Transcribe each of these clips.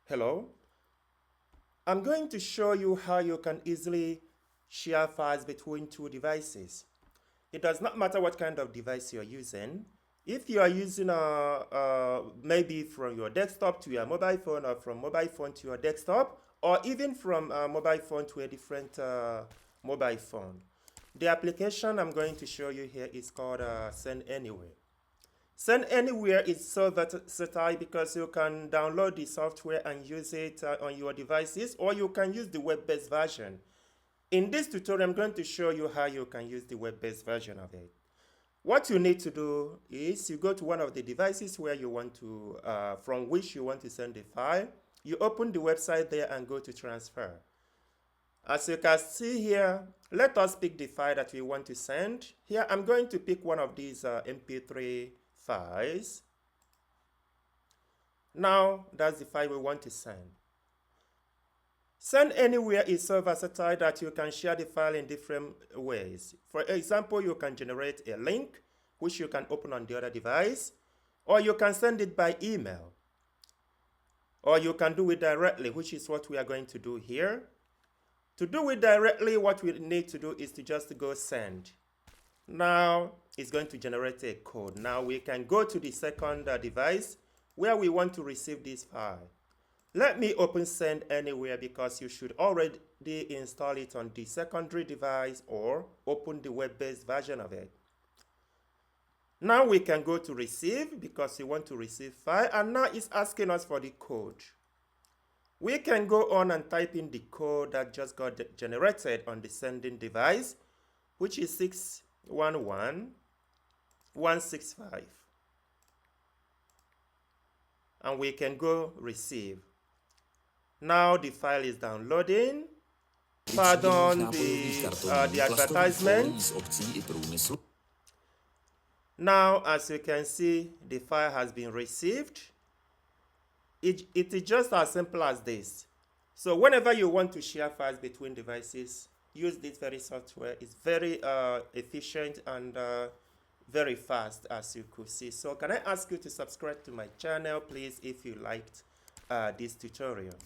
Hello. I'm going to show you how you can easily share files between two devices. It does not matter what kind of device you're using. If you are using maybe from your desktop to your mobile phone, or from mobile phone to your desktop, or even from mobile phone to a different mobile phone. The application I'm going to show you here is called Send Anywhere. Send Anywhere is so versatile because you can download the software and use it on your devices, or you can use the web-based version. In this tutorial, I'm going to show you how you can use the web-based version of it. What you need to do is you go to one of the devices where you want to, from which you want to send the file. You open the website there and go to transfer. As you can see here, let us pick the file that we want to send. Here, I'm going to pick one of these MP3 files. Now, that's the file we want to send. Send Anywhere is so versatile that you can share the file in different ways. For example, you can generate a link, which you can open on the other device, or you can send it by email, or you can do it directly, which is what we are going to do here. To do it directly, what we need to do is to just go send. Now, it's going to generate a code. Now, we can go to the second device where we want to receive this file. Let me open Send Anywhere because you should already install it on the secondary device or open the web-based version of it. Now we can go to Receive because we want to receive file, and now it's asking us for the code. We can go on and type in the code that just got generated on the sending device, which is 611165. And we can go Receive. Now the file is downloading. Pardon the advertisement. Now, as you can see, the file has been received. It is just as simple as this. So whenever you want to share files between devices, use this very software. It's very efficient and very fast, as you could see. So can I ask you to subscribe to my channel, please, if you liked this tutorial.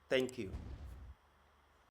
Thank you.